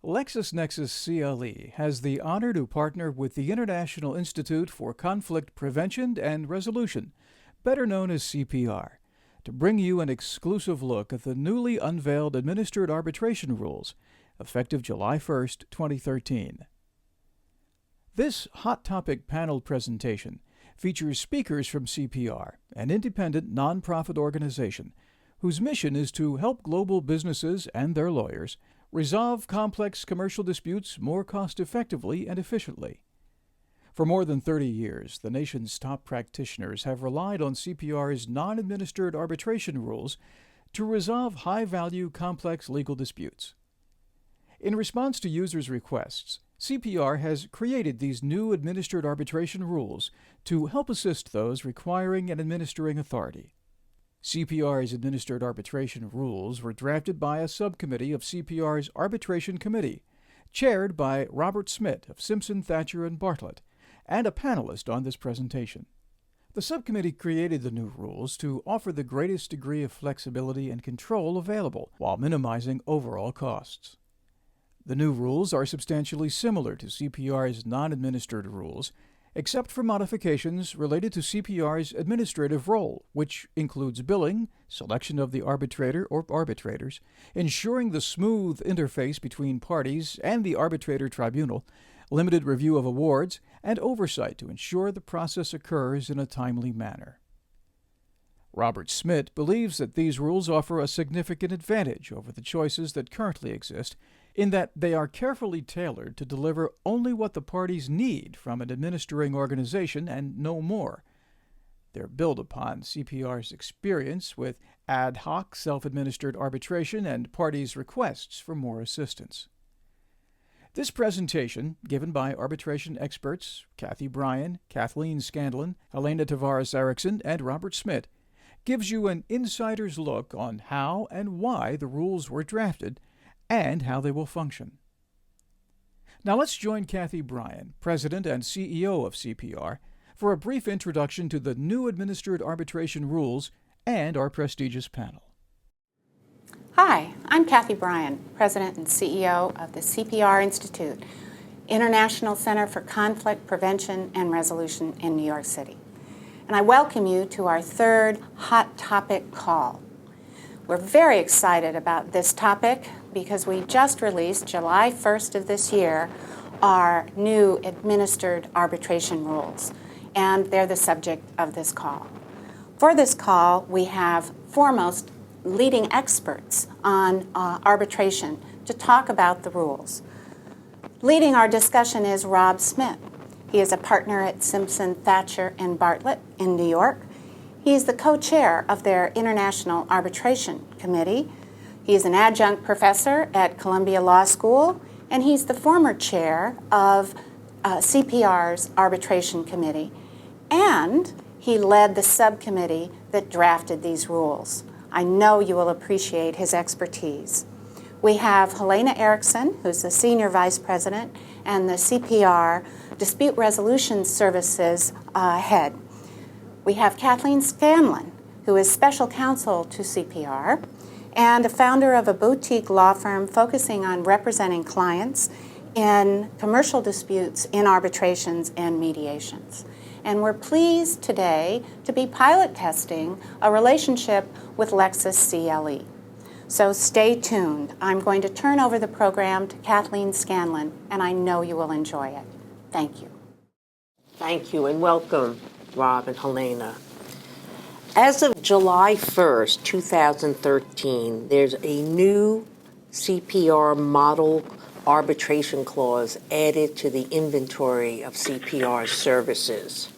LexisNexis CLE has the honor to partner with the International Institute for Conflict Prevention and Resolution, better known as CPR, to bring you an exclusive look at the newly unveiled Administered Arbitration Rules, effective July 1, 2013. This Hot Topic panel presentation features speakers from CPR, an independent nonprofit organization whose mission is to help global businesses and their lawyers resolve complex commercial disputes more cost-effectively and efficiently. For more than 30 years, the nation's top practitioners have relied on CPR's non-administered arbitration rules to resolve high-value, complex legal disputes. In response to users' requests, CPR has created these new administered arbitration rules to help assist those requiring an administering authority. CPR's Administered Arbitration Rules were drafted by a subcommittee of CPR's Arbitration Committee, chaired by Robert Smith of Simpson, Thacher, and Bartlett, and a panelist on this presentation. The subcommittee created the new rules to offer the greatest degree of flexibility and control available while minimizing overall costs. The new rules are substantially similar to CPR's non-administered rules, except for modifications related to CPR's administrative role, which includes billing, selection of the arbitrator or arbitrators, ensuring the smooth interface between parties and the arbitrator tribunal, limited review of awards, and oversight to ensure the process occurs in a timely manner. Robert Smith believes that these rules offer a significant advantage over the choices that currently exist, in that they are carefully tailored to deliver only what the parties need from an administering organization and no more. They're built upon CPR's experience with ad hoc self-administered arbitration and parties' requests for more assistance. This presentation, given by arbitration experts Kathy Bryan, Kathleen Scanlon, Helena Tavares-Erickson, and Robert Smith, gives you an insider's look on how and why the rules were drafted and how they will function. Now let's join Kathy Bryan, President and CEO of CPR, for a brief introduction to the new Administered Arbitration Rules and our prestigious panel. Hi, I'm Kathy Bryan, President and CEO of the CPR Institute, International Center for Conflict Prevention and Resolution in New York City. And I welcome you to our third Hot Topic call. We're very excited about this topic because we just released, July 1st of this year, our new Administered Arbitration Rules, and they're the subject of this call. For this call, we have foremost leading experts on arbitration to talk about the rules. Leading our discussion is Rob Smith. He is a partner at Simpson, Thacher, and Bartlett in New York. He is the co-chair of their International Arbitration Committee. He is an adjunct professor at Columbia Law School, and he's the former chair of CPR's Arbitration Committee. And he led the subcommittee that drafted these rules. I know you will appreciate his expertise. We have Helena Erickson, who's the Senior Vice President and the CPR Dispute Resolution Services head. We have Kathleen Scanlon, who is Special Counsel to CPR and a founder of a boutique law firm focusing on representing clients in commercial disputes in arbitrations and mediations. And we're pleased today to be pilot testing a relationship with Lexis CLE. So stay tuned. I'm going to turn over the program to Kathleen Scanlon, and I know you will enjoy it. Thank you. Thank you, and welcome, Rob and Helena. As of July 1st, 2013, there's a new CPR model arbitration clause added to the inventory of CPR services.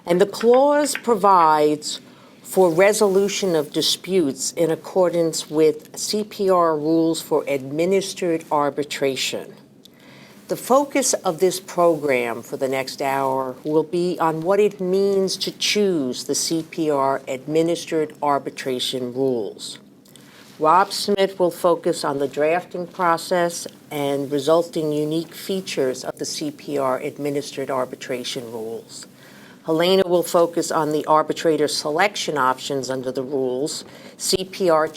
And the clause provides for resolution of disputes in accordance with CPR rules for administered arbitration. The focus of this program for the next hour will be on what it means to choose the CPR Administered Arbitration Rules. Rob Smith will focus on the drafting process and resulting unique features of the CPR Administered Arbitration Rules. Helena will focus on the arbitrator selection options under the rules, CPR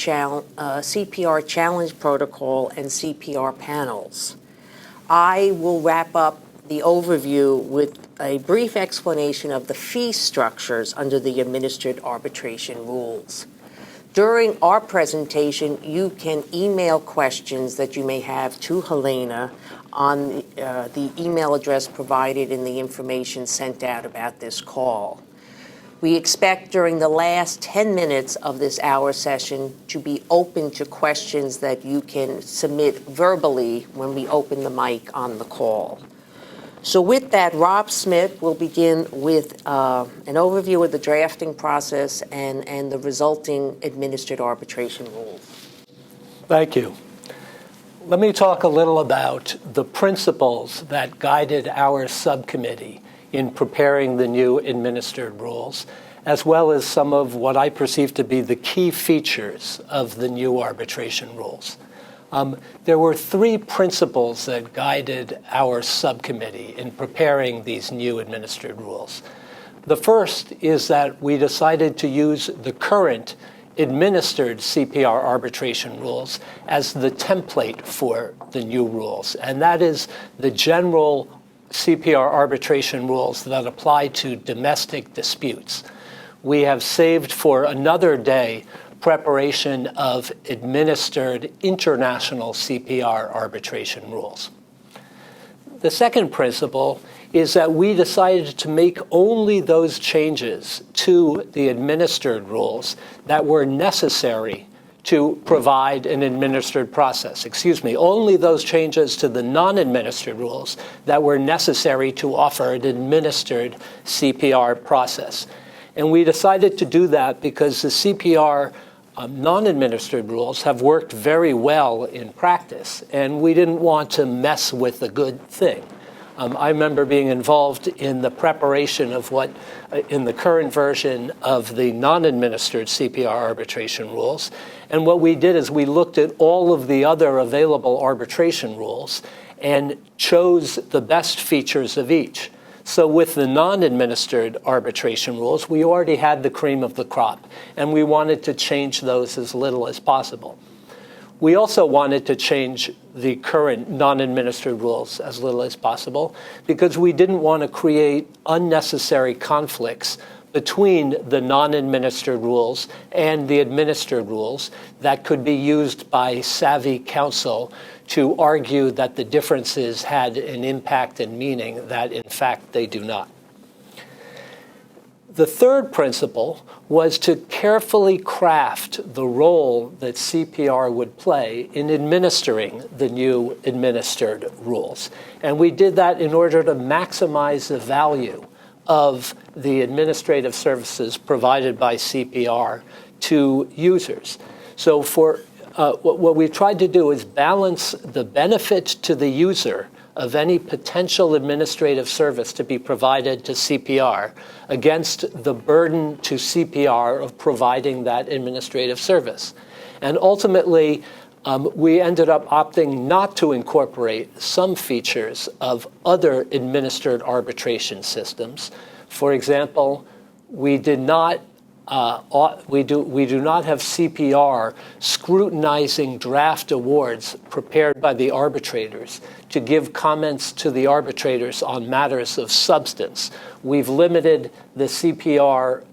challenge protocol, and CPR panels. I will wrap up the overview with a brief explanation of the fee structures under the Administered Arbitration Rules. During our presentation, you can email questions that you may have to Helena on the email address provided in the information sent out about this call. We expect during the last 10 minutes of this hour session to be open to questions that you can submit verbally when we open the mic on the call. So with that, Rob Smith will begin with an overview of the drafting process and the resulting administered arbitration rules. Thank you. Let me talk a little about the principles that guided our subcommittee in preparing the new administered rules, as well as some of what I perceive to be the key features of the new arbitration rules. There were three principles that guided our subcommittee in preparing these new administered rules. The first is that we decided to use the current administered CPR arbitration rules as the template for the new rules, and that is the general CPR arbitration rules that apply to domestic disputes. We have saved for another day preparation of administered international CPR arbitration rules. The second principle is that we decided to make only those changes to the administered rules that were necessary to provide an administered process. Only those changes to the non-administered rules that were necessary to offer an administered CPR process. And we decided to do that because the CPR non-administered rules have worked very well in practice, and we didn't want to mess with the good thing. I remember being involved in the preparation of in the current version of the non-administered CPR arbitration rules. And what we did is we looked at all of the other available arbitration rules and chose the best features of each. So with the non-administered arbitration rules, we already had the cream of the crop, and we wanted to change those as little as possible. We also wanted to change the current non-administered rules as little as possible because we didn't want to create unnecessary conflicts between the non-administered rules and the administered rules that could be used by savvy counsel to argue that the differences had an impact and meaning that, in fact, they do not. The third principle was to carefully craft the role that CPR would play in administering the new administered rules. And we did that in order to maximize the value of the administrative services provided by CPR to users. So what we tried to do is balance the benefit to the user of any potential administrative service to be provided to CPR against the burden to CPR of providing that administrative service. And ultimately, we ended up opting not to incorporate some features of other administered arbitration systems. For example, we do not have CPR scrutinizing draft awards prepared by the arbitrators to give comments to the arbitrators on matters of substance. We've limited the CPR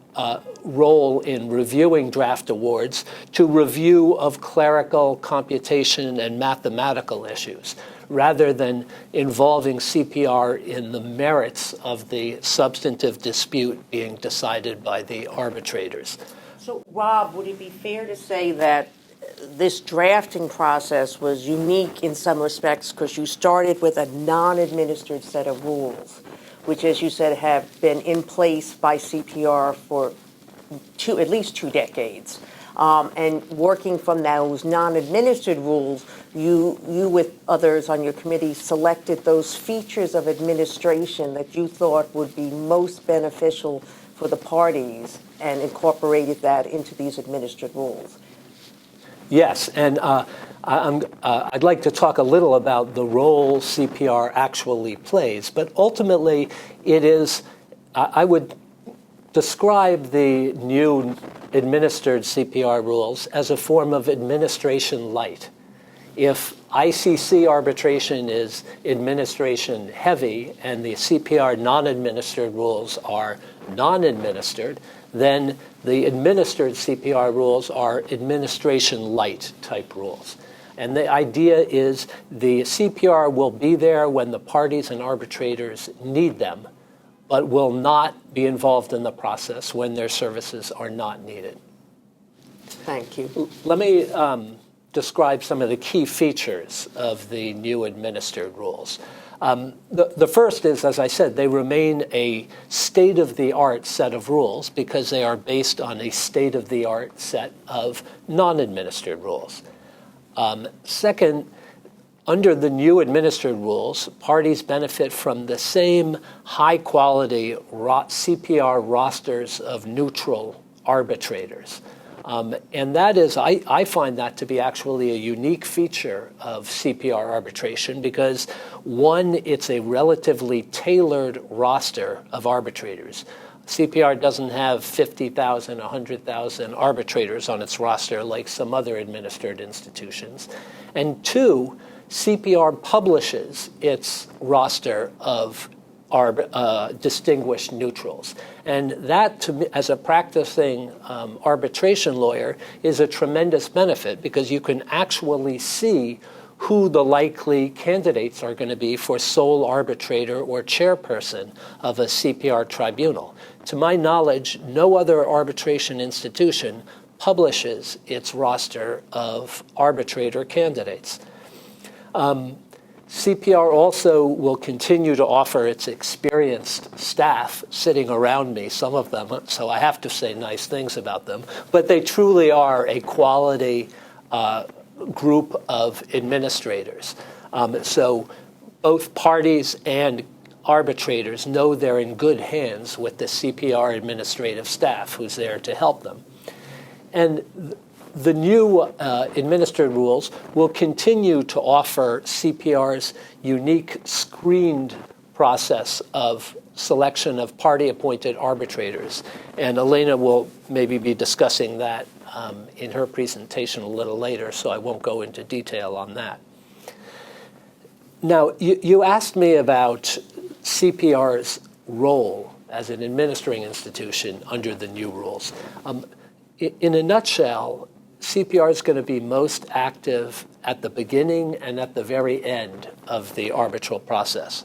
role in reviewing draft awards to review of clerical, computation, and mathematical issues, rather than involving CPR in the merits of the substantive dispute being decided by the arbitrators. So, Rob, would it be fair to say that this drafting process was unique in some respects because you started with a non-administered set of rules, which, as you said, have been in place by CPR for at least 2 decades. And working from those non-administered rules, you with others on your committee selected those features of administration that you thought would be most beneficial for the parties and incorporated that into these administered rules. Yes, and I'd like to talk a little about the role CPR actually plays, but ultimately it is, I would describe the new administered CPR rules as a form of administration light. If ICC arbitration is administration heavy and the CPR non-administered rules are non-administered, then the administered CPR rules are administration light type rules. And the idea is the CPR will be there when the parties and arbitrators need them, but will not be involved in the process when their services are not needed. Thank you. Let me describe some of the key features of the new administered rules. The first is, as I said, they remain a state-of-the-art set of rules because they are based on a state-of-the-art set of non-administered rules. Second, under the new administered rules, parties benefit from the same high-quality CPR rosters of neutral arbitrators. And that is, I find that to be actually a unique feature of CPR arbitration because, one, it's a relatively tailored roster of arbitrators. CPR doesn't have 50,000, 100,000 arbitrators on its roster like some other administered institutions. And two, CPR publishes its roster of distinguished neutrals. And that, to me, as a practicing arbitration lawyer, is a tremendous benefit because you can actually see who the likely candidates are going to be for sole arbitrator or chairperson of a CPR tribunal. To my knowledge, no other arbitration institution publishes its roster of arbitrator candidates. CPR also will continue to offer its experienced staff sitting around me, some of them, so I have to say nice things about them, but they truly are a quality group of administrators. So both parties and arbitrators know they're in good hands with the CPR administrative staff who's there to help them. And the new administered rules will continue to offer CPR's unique screened process of selection of party-appointed arbitrators. And Elena will maybe be discussing that in her presentation a little later, so I won't go into detail on that. Now, you asked me about CPR's role as an administering institution under the new rules. In a nutshell, CPR is going to be most active at the beginning and at the very end of the arbitral process.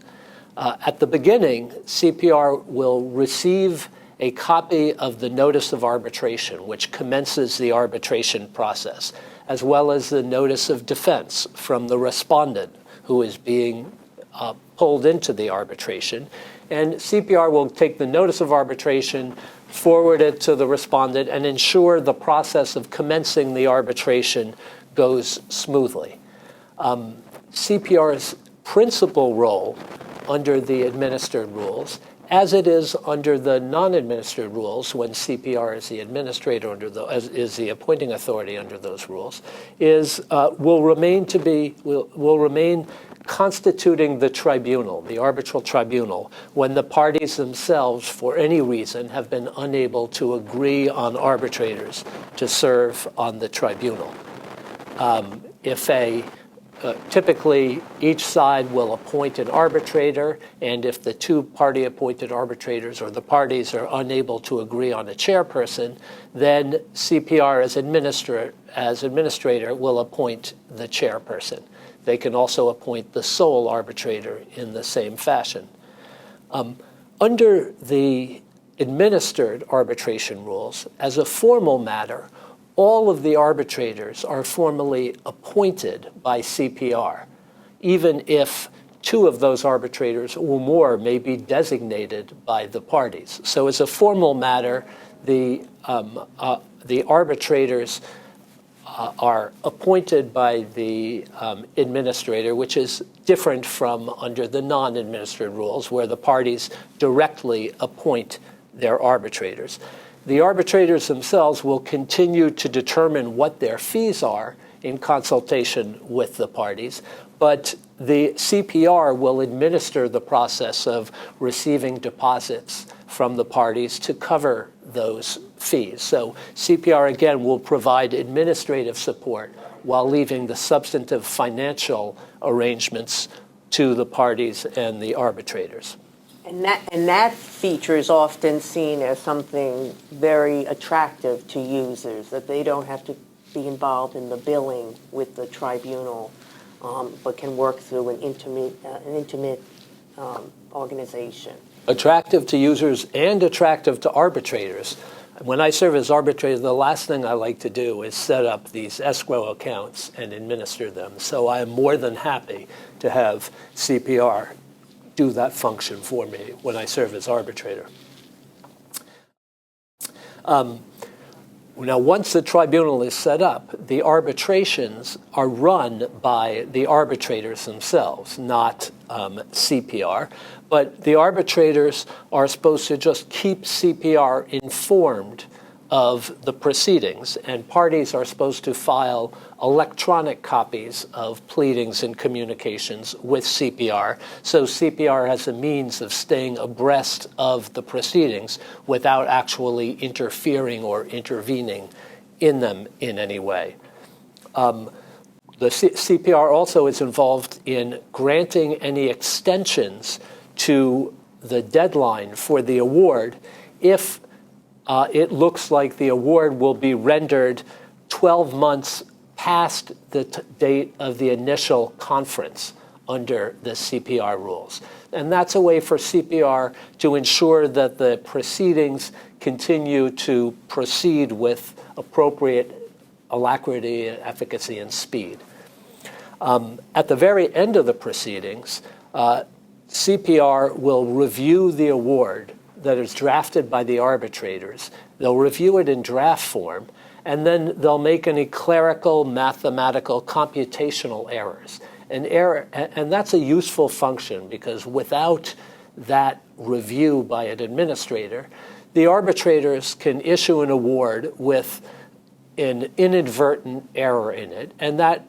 At the beginning, CPR will receive a copy of the notice of arbitration, which commences the arbitration process, as well as the notice of defense from the respondent who is being pulled into the arbitration. And CPR will take the notice of arbitration, forward it to the respondent, and ensure the process of commencing the arbitration goes smoothly. CPR's principal role under the administered rules, as it is under the non-administered rules when CPR is the administrator is the appointing authority under those rules, will remain constituting the tribunal, the arbitral tribunal, when the parties themselves, for any reason, have been unable to agree on arbitrators to serve on the tribunal. Typically, each side will appoint an arbitrator, and if the two party-appointed arbitrators or the parties are unable to agree on a chairperson, then CPR as administrator will appoint the chairperson. They can also appoint the sole arbitrator in the same fashion. Under the administered arbitration rules, as a formal matter, all of the arbitrators are formally appointed by CPR, even if two of those arbitrators or more may be designated by the parties. So as a formal matter, the arbitrators are appointed by the administrator, which is different from under the non-administered rules, where the parties directly appoint their arbitrators. The arbitrators themselves will continue to determine what their fees are in consultation with the parties, but the CPR will administer the process of receiving deposits from the parties to cover those fees. So CPR, again, will provide administrative support while leaving the substantive financial arrangements to the parties and the arbitrators. And that feature is often seen as something very attractive to users, that they don't have to be involved in the billing with the tribunal, but can work through an intimate organization. Attractive to users and attractive to arbitrators. When I serve as arbitrator, the last thing I like to do is set up these escrow accounts and administer them. So I am more than happy to have CPR do that function for me when I serve as arbitrator. Now, once the tribunal is set up, the arbitrations are run by the arbitrators themselves, not CPR. But the arbitrators are supposed to just keep CPR informed of the proceedings, and parties are supposed to file electronic copies of pleadings and communications with CPR, so CPR has a means of staying abreast of the proceedings without actually interfering or intervening in them in any way. The CPR also is involved in granting any extensions to the deadline for the award if it looks like the award will be rendered 12 months past the date of the initial conference under the CPR rules. And that's a way for CPR to ensure that the proceedings continue to proceed with appropriate alacrity, efficacy, and speed. At the very end of the proceedings, CPR will review the award that is drafted by the arbitrators. They'll review it in draft form, and then they'll make any clerical, mathematical, computational errors. And that's a useful function, because without that review by an administrator, the arbitrators can issue an award with an inadvertent error in it, and that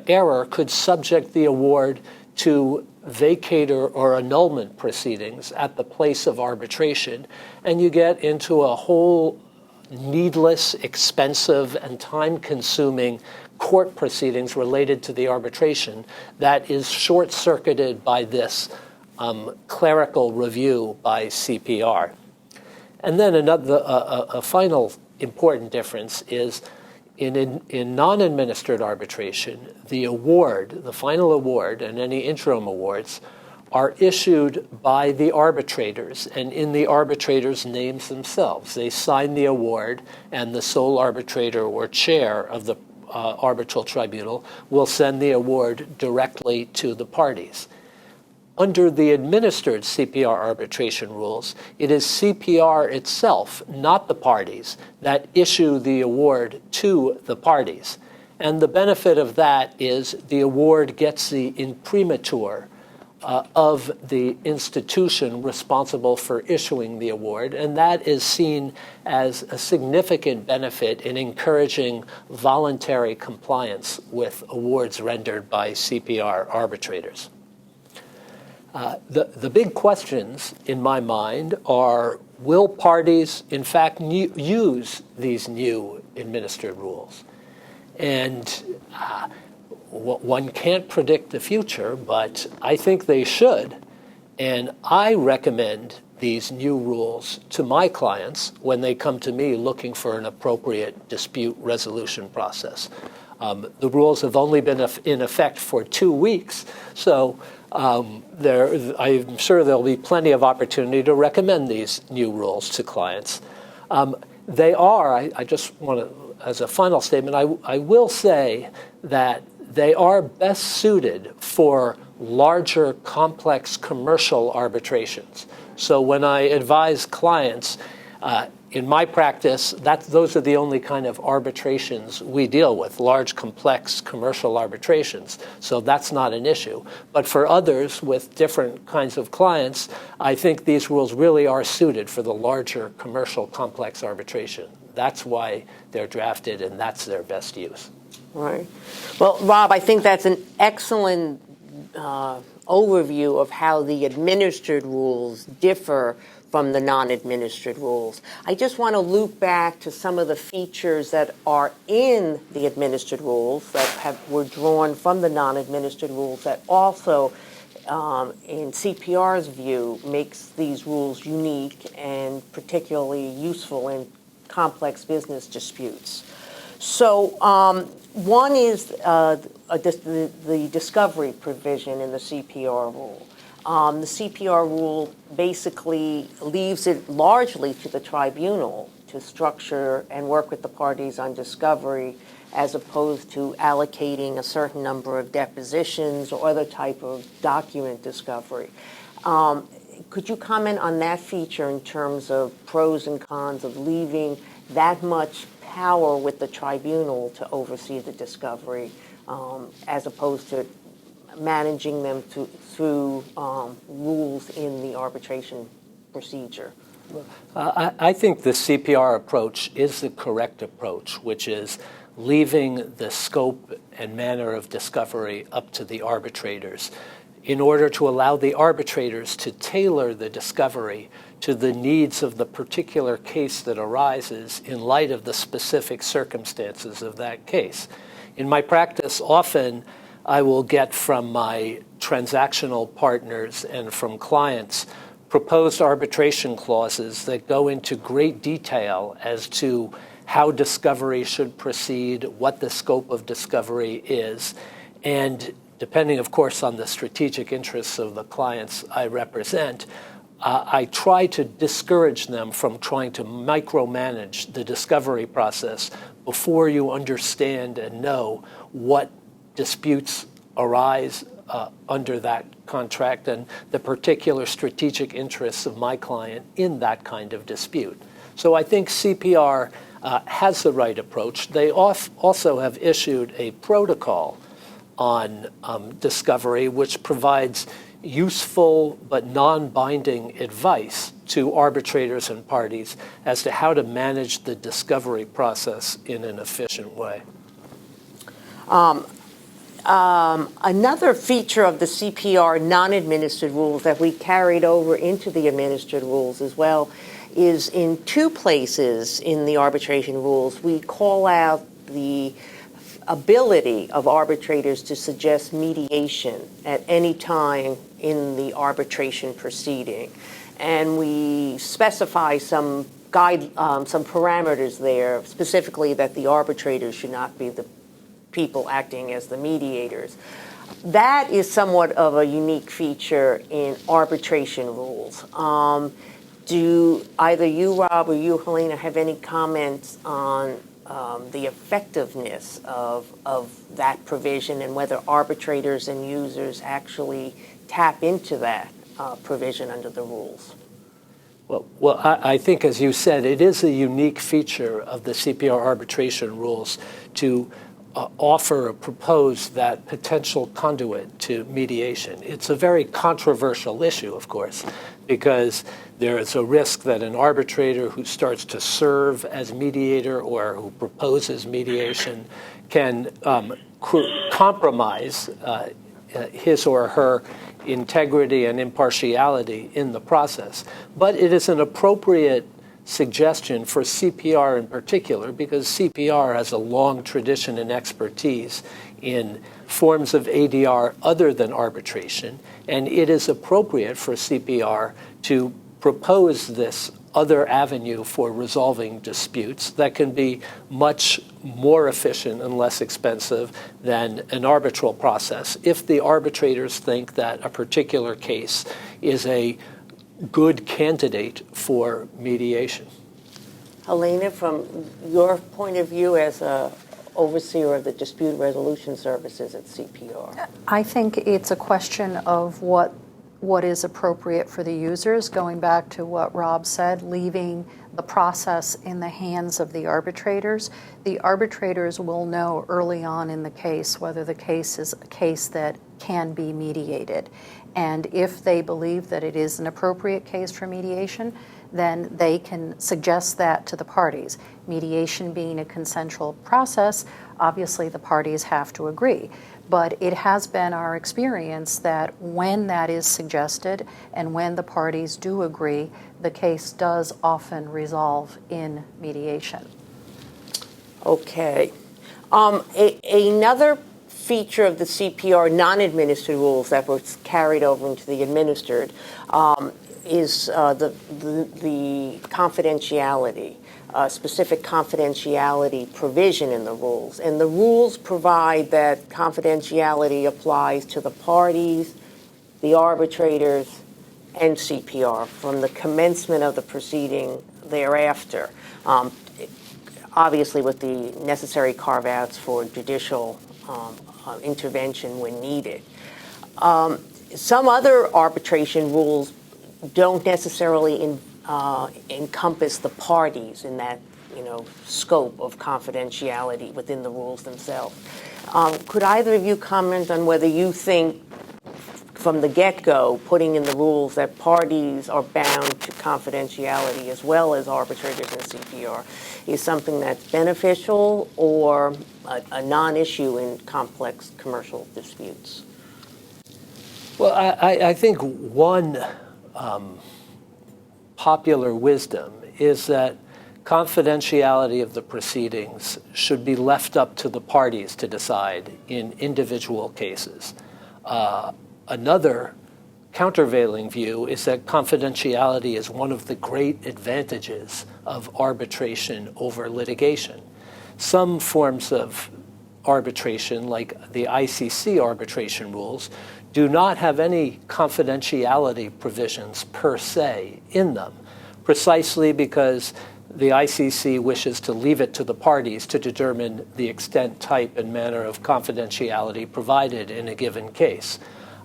error could subject the award to vacatur or annulment proceedings at the place of arbitration, and you get into a whole needless, expensive, and time-consuming court proceedings related to the arbitration that is short-circuited by this clerical review by CPR. And then a final important difference is in non-administered arbitration, the award, the final award, and any interim awards are issued by the arbitrators and in the arbitrators' names themselves. They sign the award, and the sole arbitrator or chair of the arbitral tribunal will send the award directly to the parties. Under the administered CPR arbitration rules, it is CPR itself, not the parties, that issue the award to the parties. And the benefit of that is the award gets the imprimatur of the institution responsible for issuing the award, and that is seen as a significant benefit in encouraging voluntary compliance with awards rendered by CPR arbitrators. The big questions in my mind are, will parties in fact use these new administered rules? And one can't predict the future, but I think they should. And I recommend these new rules to my clients when they come to me looking for an appropriate dispute resolution process. The rules have only been in effect for 2 weeks, so I'm sure there'll be plenty of opportunity to recommend these new rules to clients. They are, I just want to, as a final statement, I will say that they are best suited for larger, complex commercial arbitrations. So when I advise clients, in my practice, those are the only kind of arbitrations we deal with, large, complex commercial arbitrations. So that's not an issue. But for others with different kinds of clients, I think these rules really are suited for the larger commercial complex arbitration. That's why they're drafted, and that's their best use. Right. Well, Rob, I think that's an excellent overview of how the administered rules differ from the non-administered rules. I just want to loop back to some of the features that are in the administered rules that were drawn from the non-administered rules that also, in CPR's view, makes these rules unique and particularly useful in complex business disputes. So one is the discovery provision in the CPR rule. The CPR rule basically leaves it largely to the tribunal to structure and work with the parties on discovery, as opposed to allocating a certain number of depositions or other type of document discovery. Could you comment on that feature in terms of pros and cons of leaving that much power with the tribunal to oversee the discovery, as opposed to managing them through rules in the arbitration procedure? I think the CPR approach is the correct approach, which is leaving the scope and manner of discovery up to the arbitrators in order to allow the arbitrators to tailor the discovery to the needs of the particular case that arises in light of the specific circumstances of that case. In my practice, often I will get from my transactional partners and from clients proposed arbitration clauses that go into great detail as to how discovery should proceed, what the scope of discovery is, and depending, of course, on the strategic interests of the clients I represent, I try to discourage them from trying to micromanage the discovery process before you understand and know what disputes arise under that contract and the particular strategic interests of my client in that kind of dispute. So I think CPR has the right approach. They also have issued a protocol on discovery, which provides useful but non-binding advice to arbitrators and parties as to how to manage the discovery process in an efficient way. Another feature of the CPR non-administered rules that we carried over into the administered rules as well is in two places in the arbitration rules we call out the ability of arbitrators to suggest mediation at any time in the arbitration proceeding. And we specify some parameters there, specifically that the arbitrators should not be the people acting as the mediators. That is somewhat of a unique feature in arbitration rules. Do either you, Rob, or you, Helena, have any comments on the effectiveness of that provision and whether arbitrators and users actually tap into that provision under the rules? Well, I think, as you said, it is a unique feature of the CPR arbitration rules to offer or propose that potential conduit to mediation. It's a very controversial issue, of course, because there is a risk that an arbitrator who starts to serve as mediator or who proposes mediation can compromise his or her integrity and impartiality in the process. But it is an appropriate suggestion for CPR in particular, because CPR has a long tradition and expertise in forms of ADR other than arbitration, and it is appropriate for CPR to propose this other avenue for resolving disputes that can be much more efficient and less expensive than an arbitral process if the arbitrators think that a particular case is a good candidate for mediation. Helena, from your point of view as a overseer of the dispute resolution services at CPR? I think it's a question of what is appropriate for the users, going back to what Rob said, leaving the process in the hands of the arbitrators. The arbitrators will know early on in the case whether the case is a case that can be mediated. And if they believe that it is an appropriate case for mediation, then they can suggest that to the parties. Mediation being a consensual process, obviously the parties have to agree. But it has been our experience that when that is suggested and when the parties do agree, the case does often resolve in mediation. Okay. Another feature of the CPR non-administered rules that was carried over into the administered is the confidentiality, specific confidentiality provision in the rules. And the rules provide that confidentiality applies to the parties, the arbitrators, and CPR from the commencement of the proceeding thereafter, obviously with the necessary carve-outs for judicial intervention when needed. Some other arbitration rules don't necessarily encompass the parties in that scope of confidentiality within the rules themselves. Could either of you comment on whether you think from the get-go, putting in the rules that parties are bound to confidentiality as well as arbitrators and CPR is something that's beneficial or a non-issue in complex commercial disputes? Well, I think one popular wisdom is that confidentiality of the proceedings should be left up to the parties to decide in individual cases. Another countervailing view is that confidentiality is one of the great advantages of arbitration over litigation. Some forms of arbitration, like the ICC arbitration rules, do not have any confidentiality provisions per se in them, precisely because the ICC wishes to leave it to the parties to determine the extent, type, and manner of confidentiality provided in a given case.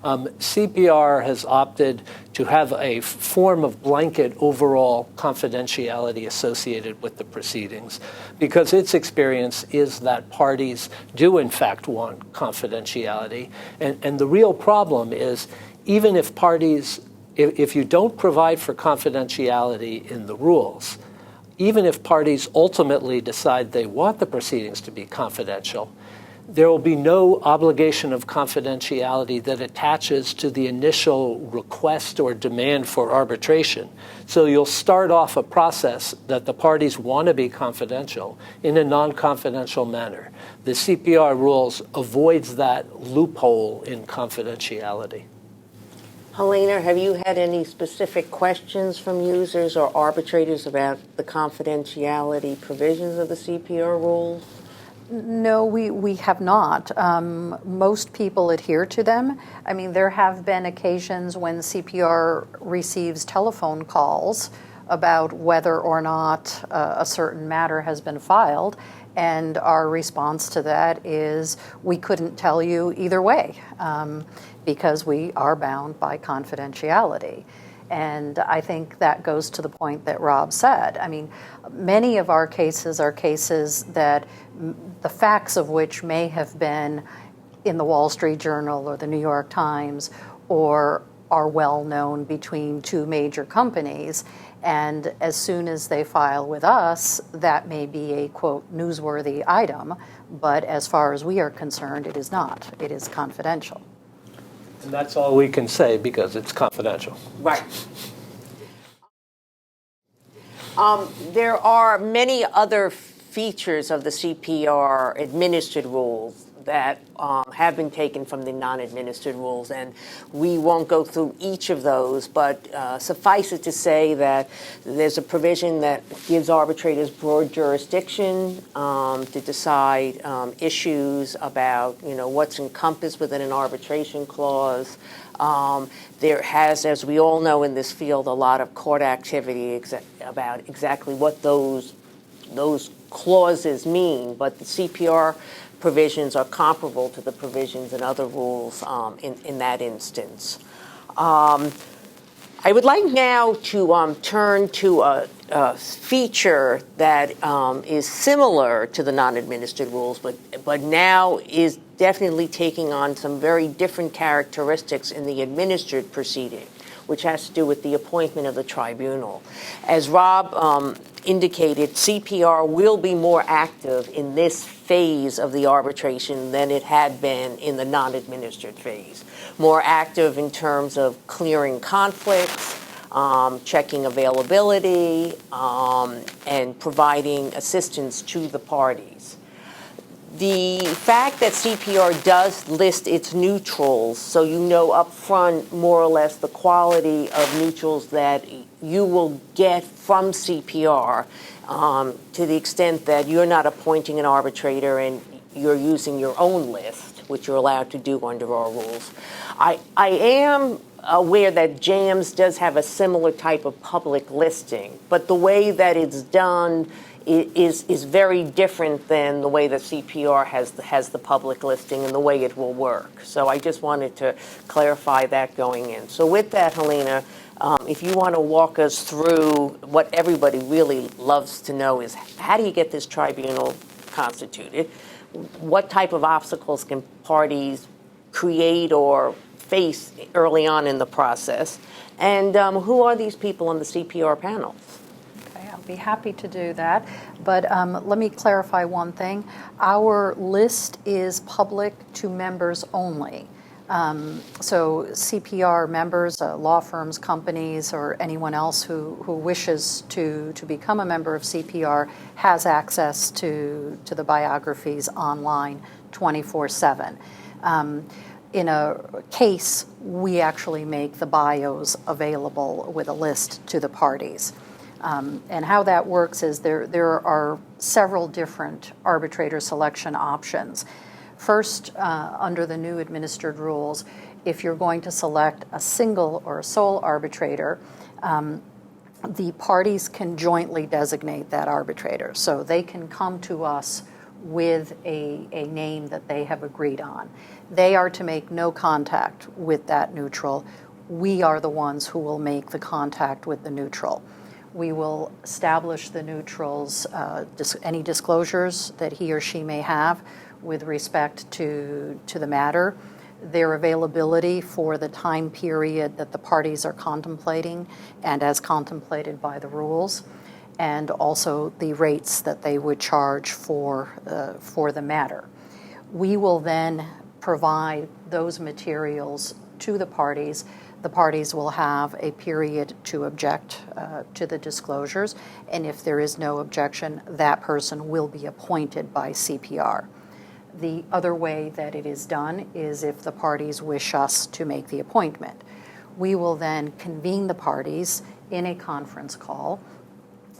CPR has opted to have a form of blanket overall confidentiality associated with the proceedings because its experience is that parties do in fact want confidentiality. And the real problem is even if parties, if you don't provide for confidentiality in the rules, even if parties ultimately decide they want the proceedings to be confidential, there will be no obligation of confidentiality that attaches to the initial request or demand for arbitration. So you'll start off a process that the parties want to be confidential in a non-confidential manner. The CPR rules avoids that loophole in confidentiality. Helena, have you had any specific questions from users or arbitrators about the confidentiality provisions of the CPR rules? No, we have not. Most people adhere to them. I mean, there have been occasions when CPR receives telephone calls about whether or not a certain matter has been filed, and our response to that is we couldn't tell you either way because we are bound by confidentiality. And I think that goes to the point that Rob said. I mean, many of our cases are cases that the facts of which may have been in the Wall Street Journal or the New York Times or are well known between two major companies. And as soon as they file with us, that may be a, quote, newsworthy item. But as far as we are concerned, it is not. It is confidential. And that's all we can say because it's confidential. Right. There are many other features of the CPR administered rules that have been taken from the non-administered rules, and we won't go through each of those, but suffice it to say that there's a provision that gives arbitrators broad jurisdiction to decide issues about, what's encompassed within an arbitration clause. There has, as we all know in this field, a lot of court activity about exactly what those clauses mean, but the CPR provisions are comparable to the provisions in other rules in that instance. I would like now to turn to a feature that is similar to the non-administered rules, but now is definitely taking on some very different characteristics in the administered proceeding, which has to do with the appointment of the tribunal. As Rob indicated, CPR will be more active in this phase of the arbitration than it had been in the non-administered phase. More active in terms of clearing conflicts, checking availability, and providing assistance to the parties. The fact that CPR does list its neutrals, so you know up front more or less the quality of neutrals that you will get from CPR, to the extent that you're not appointing an arbitrator and you're using your own list, which you're allowed to do under our rules. I am aware that JAMS does have a similar type of public listing, but the way that it's done is very different than the way that CPR has the public listing and the way it will work. So I just wanted to clarify that going in. So with that, Helena, if you want to walk us through what everybody really loves to know is how do you get this tribunal constituted? What type of obstacles can parties create or face early on in the process? And who are these people on the CPR panels? Be happy to do that, but let me clarify one thing. Our list is public to members only. So CPR members, law firms, companies, or anyone else who wishes to become a member of CPR has access to the biographies online 24/7. In a case, we actually make the bios available with a list to the parties. And how that works is there are several different arbitrator selection options. First, under the new administered rules, if you're going to select a single or a sole arbitrator, the parties can jointly designate that arbitrator. So they can come to us with a name that they have agreed on. They are to make no contact with that neutral. We are the ones who will make the contact with the neutral. We will establish the neutral's any disclosures that he or she may have with respect to the matter, their availability for the time period that the parties are contemplating and as contemplated by the rules, and also the rates that they would charge for the matter. We will then provide those materials to the parties. The parties will have a period to object to the disclosures, and if there is no objection, that person will be appointed by CPR. The other way that it is done is if the parties wish us to make the appointment. We will then convene the parties in a conference call,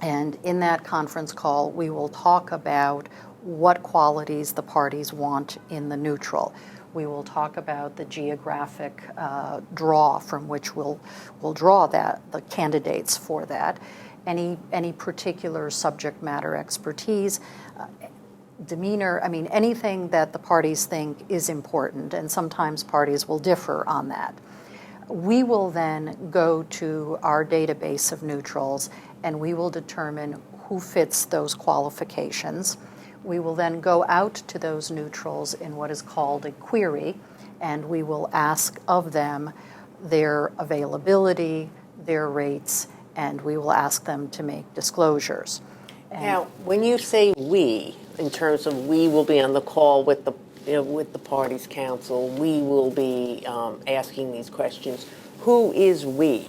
and in that conference call, we will talk about what qualities the parties want in the neutral. We will talk about the geographic draw from which we'll draw the candidates for that, any particular subject matter expertise, demeanor, anything that the parties think is important, and sometimes parties will differ on that. We will then go to our database of neutrals and we will determine who fits those qualifications. We will then go out to those neutrals in what is called a query, and we will ask of them their availability, their rates, and we will ask them to make disclosures. Now, when you say we, in terms of we will be on the call with the parties' counsel, we will be asking these questions, who is we?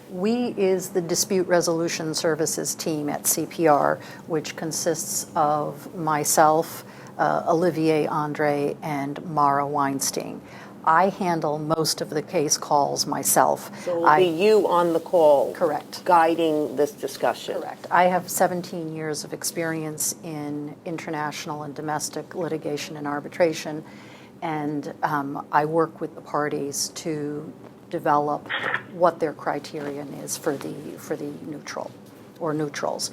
We is the Dispute Resolution Services team at CPR, which consists of myself, Olivier Andre, and Mara Weinstein. I handle most of the case calls myself. So it will be you on the call. Correct. Guiding this discussion. Correct. I have 17 years of experience in international and domestic litigation and arbitration, and I work with the parties to develop what their criterion is for the neutral or neutrals.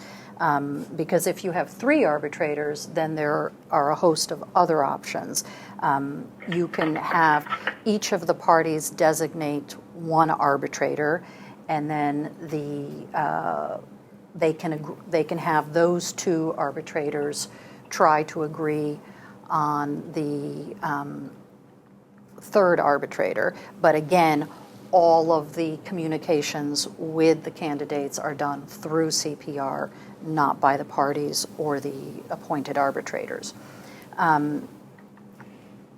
Because if you have 3 arbitrators, then there are a host of other options. You can have each of the parties designate one arbitrator, and then they can have those 2 arbitrators try to agree on the 3rd arbitrator. But again, all of the communications with the candidates are done through CPR, not by the parties or the appointed arbitrators.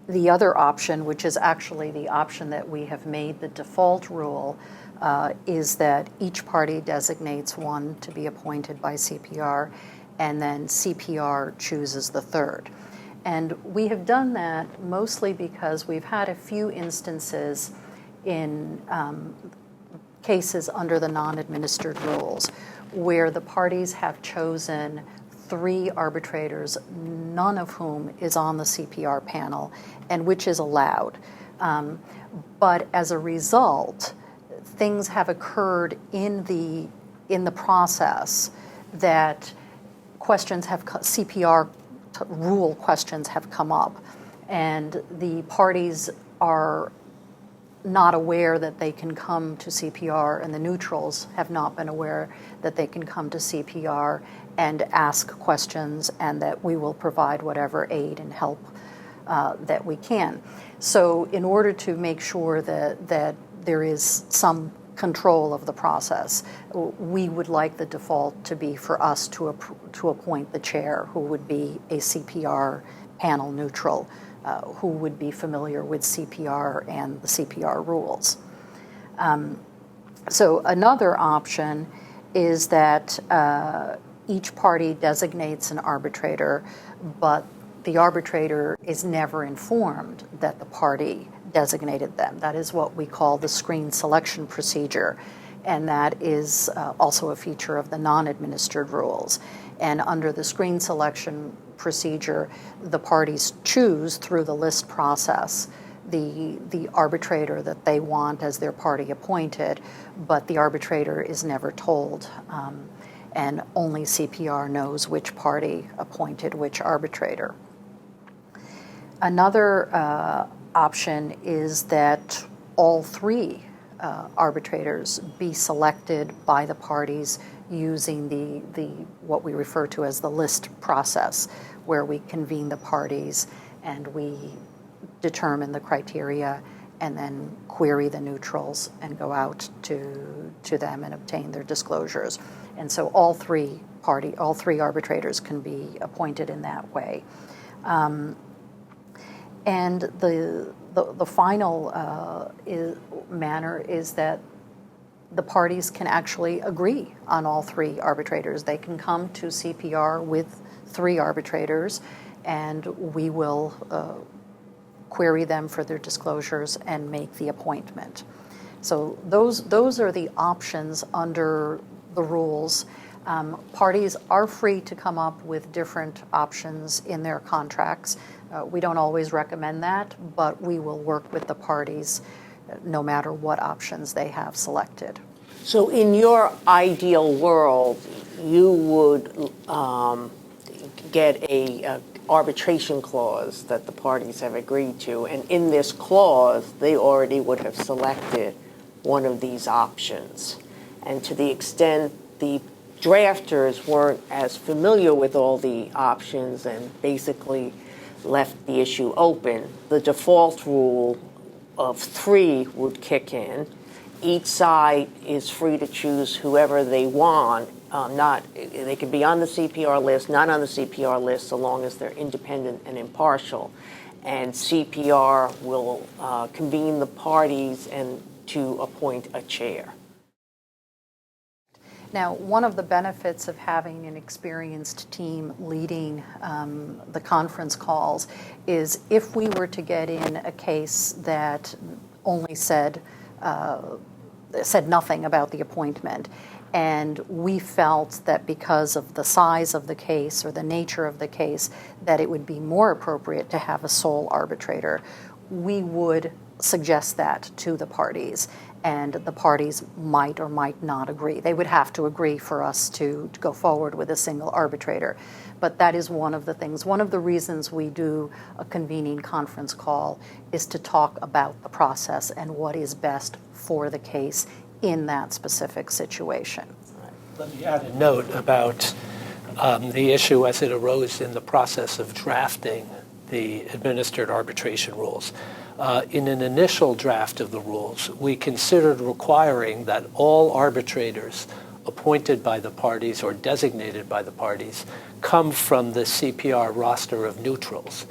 The other option, which is actually the option that we have made the default rule, is that each party designates one to be appointed by CPR, and then CPR chooses the third. And we have done that mostly because we've had a few instances in cases under the non-administered rules where the parties have chosen 3 arbitrators, none of whom is on the CPR panel, and which is allowed. But as a result, things have occurred in the process that questions have, CPR rule questions have come up, and the parties are not aware that they can come to CPR, and the neutrals have not been aware that they can come to CPR and ask questions, and that we will provide whatever aid and help that we can. So in order to make sure that there is some control of the process, we would like the default to be for us to appoint the chair, who would be a CPR panel neutral, who would be familiar with CPR and the CPR rules. So another option is that each party designates an arbitrator, but the arbitrator is never informed that the party designated them. That is what we call the screen selection procedure, and that is also a feature of the non-administered rules. And under the screen selection procedure, the parties choose through the list process the arbitrator that they want as their party appointed, but the arbitrator is never told, and only CPR knows which party appointed which arbitrator. Another option is that all 3 arbitrators be selected by the parties using the what we refer to as the list process, where we convene the parties and we determine the criteria and then query the neutrals and go out to them and obtain their disclosures. And so all 3 arbitrators can be appointed in that way. And the final manner is that the parties can actually agree on all 3 arbitrators. They can come to CPR with 3 arbitrators, and we will query them for their disclosures and make the appointment. So those are the options under the rules. Parties are free to come up with different options in their contracts. We don't always recommend that, but we will work with the parties no matter what options they have selected. So in your ideal world, you would get a arbitration clause that the parties have agreed to, and in this clause, they already would have selected one of these options. And to the extent the drafters weren't as familiar with all the options and basically left the issue open, the default rule of 3 would kick in. Each side is free to choose whoever they want. They can be on the CPR list, not on the CPR list, so long as they're independent and impartial. And CPR will convene the parties and to appoint a chair. Now, one of the benefits of having an experienced team leading the conference calls is if we were to get in a case that only said nothing about the appointment, and we felt that because of the size of the case or the nature of the case that it would be more appropriate to have a sole arbitrator, we would suggest that to the parties, and the parties might or might not agree. They would have to agree for us to go forward with a single arbitrator. But that is one of the things. One of the reasons we do a convening conference call is to talk about the process and what is best for the case in that specific situation. Let me add a note about the issue as it arose in the process of drafting the administered arbitration rules. in an initial draft of the rules, we considered requiring that all arbitrators appointed by the parties or designated by the parties come from the CPR roster of neutrals.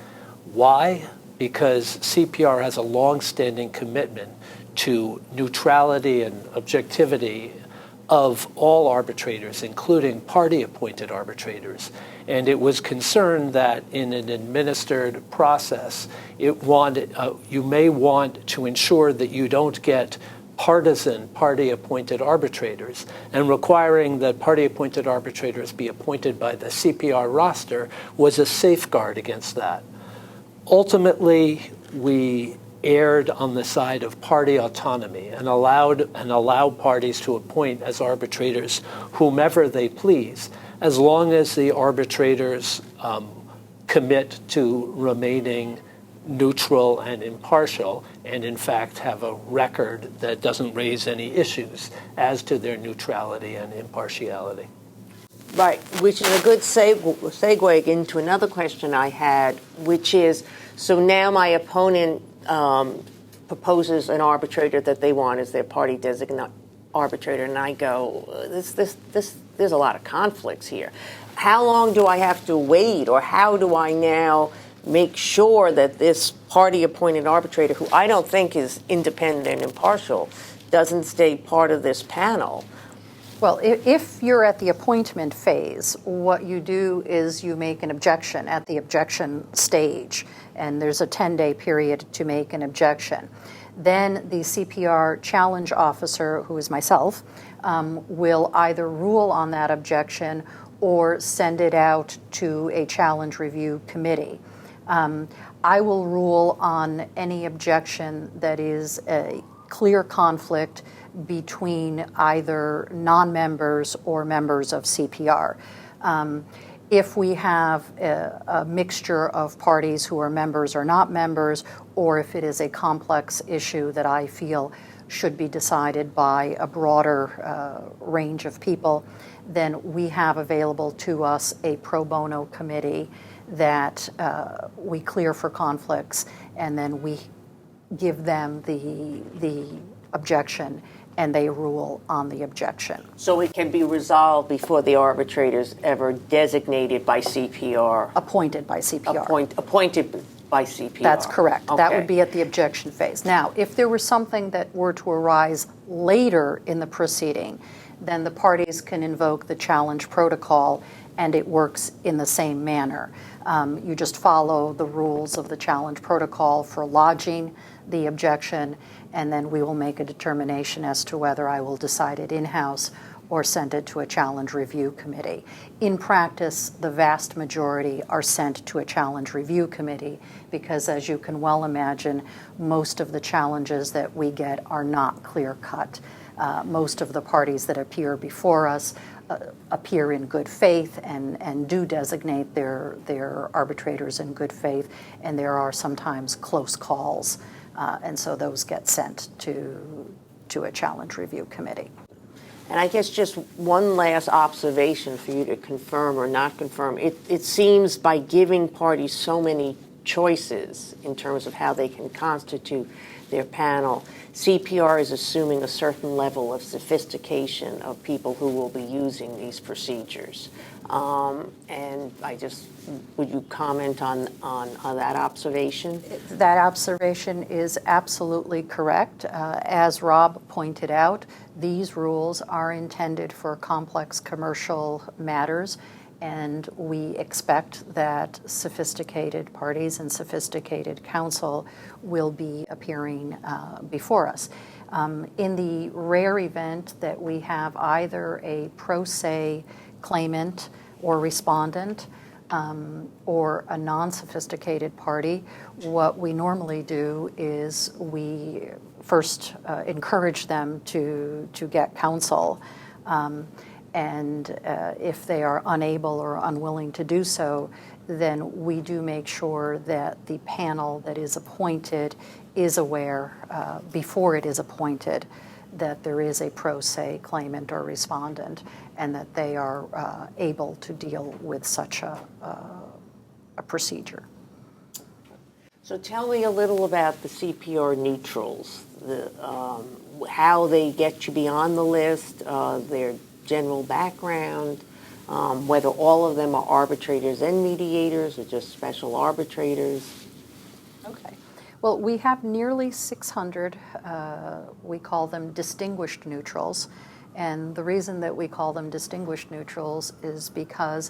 Why? Because CPR has a long-standing commitment to neutrality and objectivity of all arbitrators, including party-appointed arbitrators. And it was concerned that in an administered process, you may want to ensure that you don't get partisan party-appointed arbitrators, and requiring that party-appointed arbitrators be appointed by the CPR roster was a safeguard against that. Ultimately, we erred on the side of party autonomy and allowed parties to appoint as arbitrators whomever they please, as long as the arbitrators commit to remaining neutral and impartial, and in fact have a record that doesn't raise any issues as to their neutrality and impartiality. Right, which is a good segue into another question I had, which is, so now my opponent proposes an arbitrator that they want as their party designate arbitrator, and I go, there's a lot of conflicts here. How long do I have to wait, or how do I now make sure that this party-appointed arbitrator, who I don't think is independent and impartial, doesn't stay part of this panel? Well, if you're at the appointment phase, what you do is you make an objection at the objection stage, and there's a 10-day period to make an objection. Then the CPR challenge officer, who is myself, will either rule on that objection or send it out to a challenge review committee. I will rule on any objection that is a clear conflict between either non-members or members of CPR. If we have a mixture of parties who are members or not members, or if it is a complex issue that I feel should be decided by a broader range of people, then we have available to us a pro bono committee that we clear for conflicts, and then we give them the objection, and they rule on the objection. So it can be resolved before the arbitrator's ever designated by CPR? Appointed by CPR. Appointed by CPR. That's correct. Okay. That would be at the objection phase. Now, if there was something that were to arise later in the proceeding, then the parties can invoke the challenge protocol, and it works in the same manner. You just follow the rules of the challenge protocol for lodging the objection, and then we will make a determination as to whether I will decide it in-house or send it to a challenge review committee. In practice, the vast majority are sent to a challenge review committee because, as you can well imagine, most of the challenges that we get are not clear-cut. Most of the parties that appear before us appear in good faith and do designate their arbitrators in good faith, and there are sometimes close calls, and so those get sent to a challenge review committee. And I guess just one last observation for you to confirm or not confirm. It seems by giving parties so many choices in terms of how they can constitute their panel, CPR is assuming a certain level of sophistication of people who will be using these procedures. And would you comment on that observation? That observation is absolutely correct. As Rob pointed out, these rules are intended for complex commercial matters, and we expect that sophisticated parties and sophisticated counsel will be appearing before us. In the rare event that we have either a pro se claimant or respondent or a non-sophisticated party, what we normally do is we first encourage them to get counsel. And if they are unable or unwilling to do so, then we do make sure that the panel that is appointed is aware before it is appointed that there is a pro se claimant or respondent, and that they are able to deal with such a procedure. So tell me a little about the CPR Neutrals, how they get you beyond the list, their general background, whether all of them are arbitrators and mediators or just special arbitrators. Okay. Well, we have nearly 600, we call them distinguished neutrals. And the reason that we call them distinguished neutrals is because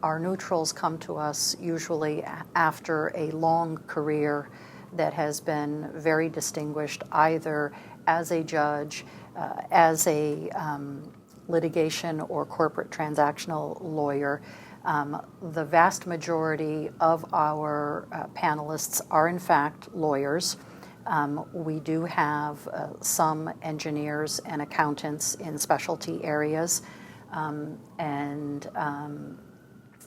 our neutrals come to us usually after a long career that has been very distinguished, either as a judge, as a litigation or corporate transactional lawyer. The vast majority of our panelists are in fact lawyers. We do have some engineers and accountants in specialty areas and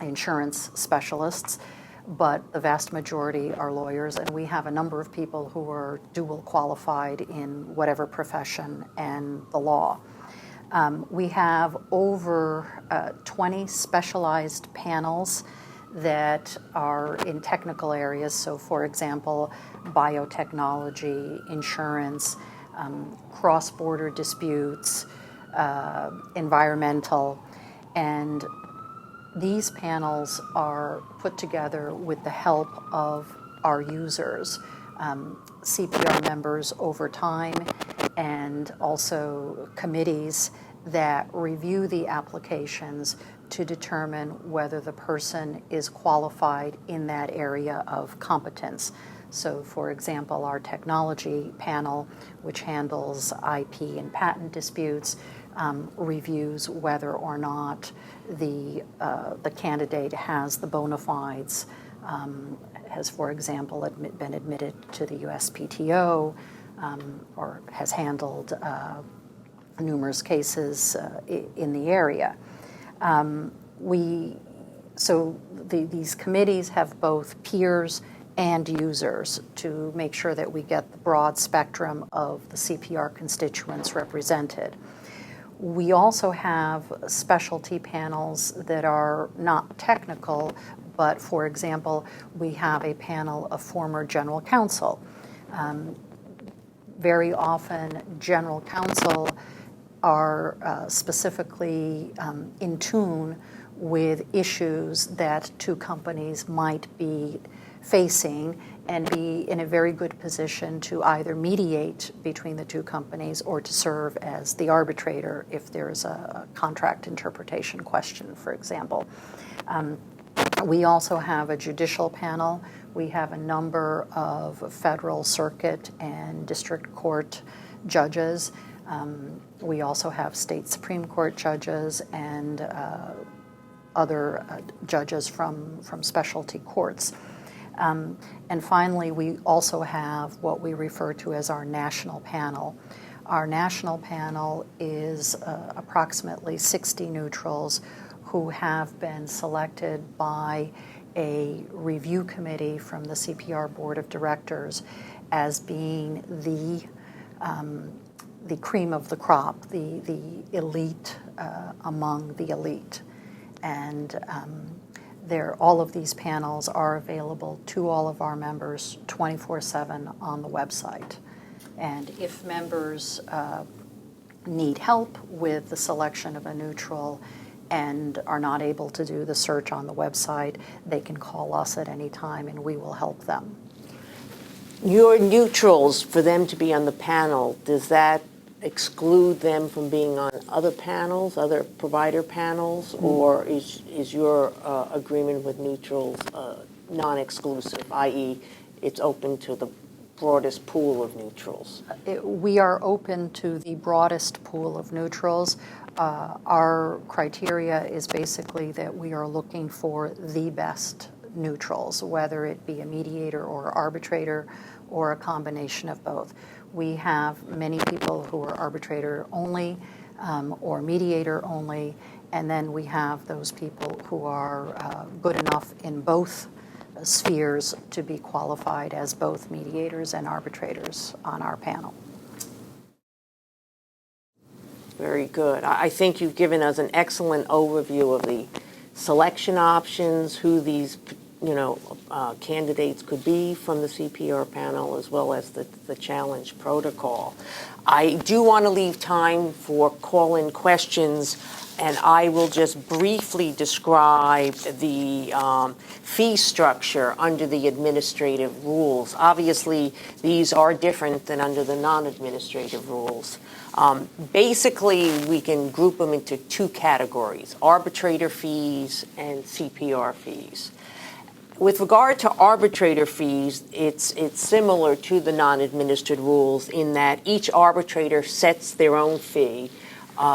insurance specialists, but the vast majority are lawyers, and we have a number of people who are dual qualified in whatever profession and the law. We have over 20 specialized panels that are in technical areas. So, for example, biotechnology, insurance, cross-border disputes, environmental, and these panels are put together with the help of our users, CPR members over time, and also committees that review the applications to determine whether the person is qualified in that area of competence. So, for example, our technology panel, which handles IP and patent disputes, reviews whether or not the candidate has the bona fides, has, for example, been admitted to the USPTO, or has handled numerous cases in the area. These committees have both peers and users to make sure that we get the broad spectrum of the CPR constituents represented. We also have specialty panels that are not technical, but for example, we have a panel of former general counsel. Very often, general counsel are specifically in tune with issues that two companies might be facing and be in a very good position to either mediate between the two companies or to serve as the arbitrator if there's a contract interpretation question, for example. We also have a judicial panel. We have a number of federal circuit and district court judges. We also have state Supreme Court judges and other judges from specialty courts. And finally, we also have what we refer to as our national panel. Our national panel is approximately 60 neutrals who have been selected by a review committee from the CPR Board of Directors as being the cream of the crop, the elite among the elite. And all of these panels are available to all of our members 24/7 on the website. And if members need help with the selection of a neutral and are not able to do the search on the website, they can call us at any time and we will help them. Your neutrals, for them to be on the panel, does that exclude them from being on other panels, other provider panels, or is your agreement with neutrals non-exclusive, i.e. it's open to the broadest pool of neutrals? We are open to the broadest pool of neutrals. Our criteria is basically that we are looking for the best neutrals, whether it be a mediator or arbitrator or a combination of both. We have many people who are arbitrator only or mediator only, and then we have those people who are good enough in both spheres to be qualified as both mediators and arbitrators on our panel. Very good. I think you've given us an excellent overview of the selection options, who these candidates could be from the CPR panel, as well as the challenge protocol. I do want to leave time for call-in questions, and I will just briefly describe the fee structure under the administrative rules. Obviously, these are different than under the non-administrative rules. Basically, we can group them into two categories: arbitrator fees and CPR fees. With regard to arbitrator fees, it's similar to the non-administered rules in that each arbitrator sets their own fee,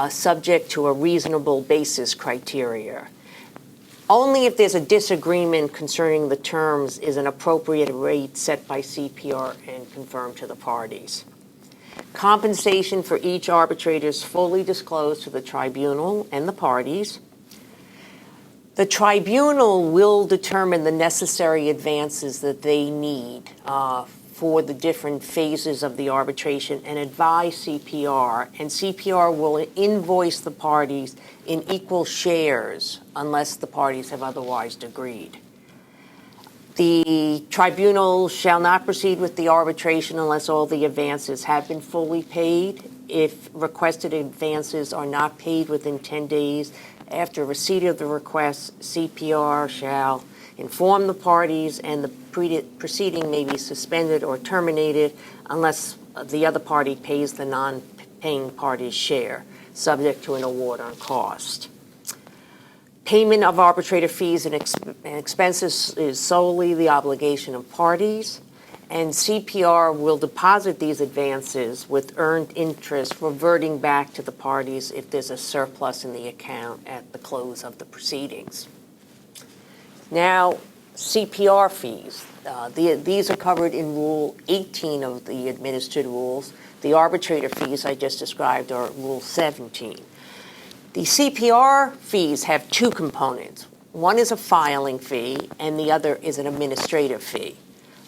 subject to a reasonable basis criteria. Only if there's a disagreement concerning the terms is an appropriate rate set by CPR and confirmed to the parties. Compensation for each arbitrator is fully disclosed to the tribunal and the parties. The tribunal will determine the necessary advances that they need for the different phases of the arbitration and advise CPR, and CPR will invoice the parties in equal shares unless the parties have otherwise agreed. The tribunal shall not proceed with the arbitration unless all the advances have been fully paid. If requested advances are not paid within 10 days after receipt of the request, CPR shall inform the parties, and the proceeding may be suspended or terminated unless the other party pays the non-paying party's share, subject to an award on cost. Payment of arbitrator fees and expenses is solely the obligation of parties, and CPR will deposit these advances with earned interest reverting back to the parties if there's a surplus in the account at the close of the proceedings. Now, CPR fees. These are covered in Rule 18 of the Administered Rules. The arbitrator fees I just described are Rule 17. The CPR fees have two components. One is a filing fee, and the other is an administrative fee.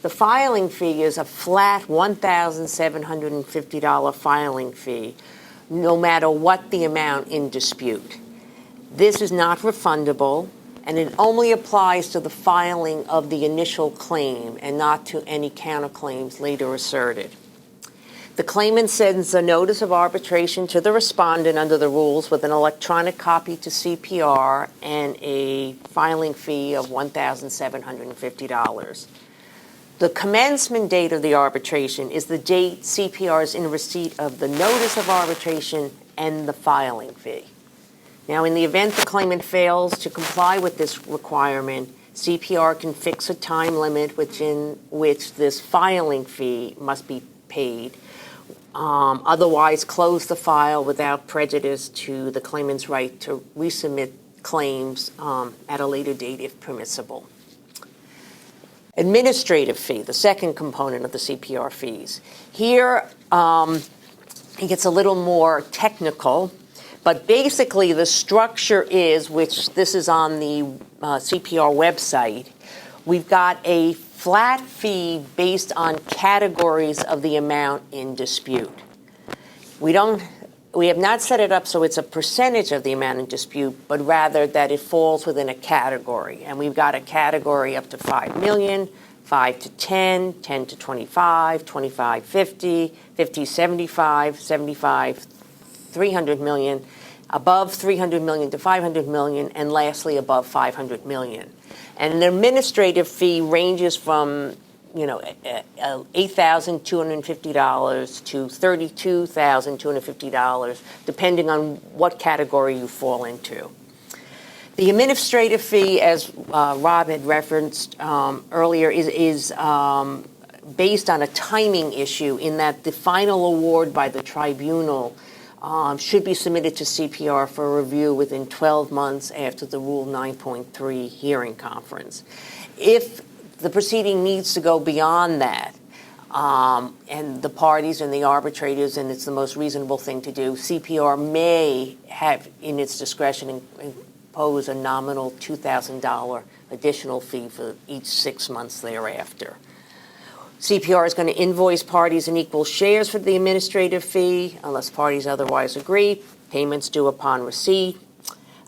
The filing fee is a flat $1,750 filing fee, no matter what the amount in dispute. This is not refundable, and it only applies to the filing of the initial claim and not to any counterclaims later asserted. The claimant sends a notice of arbitration to the respondent under the rules with an electronic copy to CPR and a filing fee of $1,750. The commencement date of the arbitration is the date CPR is in receipt of the notice of arbitration and the filing fee. Now, in the event the claimant fails to comply with this requirement, CPR can fix a time limit within which this filing fee must be paid. Otherwise, close the file without prejudice to the claimant's right to resubmit claims at a later date if permissible. Administrative fee, the second component of the CPR fees. Here, it gets a little more technical, but basically the structure is, which this is on the CPR website, we've got a flat fee based on categories of the amount in dispute. We have not set it up so it's a percentage of the amount in dispute, but rather that it falls within a category. And we've got a category up to $5 million, 5 to 10, 10 to 25, 25, 50, 50, 75, 75, 300 million, above 300 million to 500 million, and lastly above 500 million. And an administrative fee ranges from $8,250 to $32,250, depending on what category you fall into. The administrative fee, as Rob had referenced earlier, is based on a timing issue in that the final award by the tribunal should be submitted to CPR for review within 12 months after the Rule 9.3 hearing conference. If the proceeding needs to go beyond that, and the parties and the arbitrators, and it's the most reasonable thing to do, CPR may have, in its discretion, impose a nominal $2,000 additional fee for each 6 months thereafter. CPR is going to invoice parties in equal shares for the administrative fee, unless parties otherwise agree. Payments due upon receipt.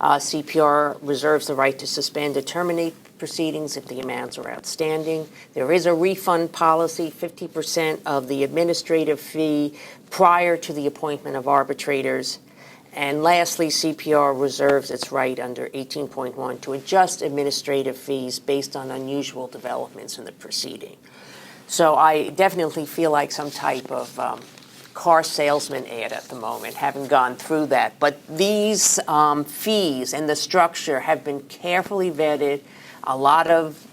CPR reserves the right to suspend or terminate proceedings if the amounts are outstanding. There is a refund policy, 50% of the administrative fee prior to the appointment of arbitrators. And lastly, CPR reserves its right under 18.1 to adjust administrative fees based on unusual developments in the proceeding. So I definitely feel like some type of car salesman ad at the moment, haven't gone through that. But these fees and the structure have been carefully vetted, a lot of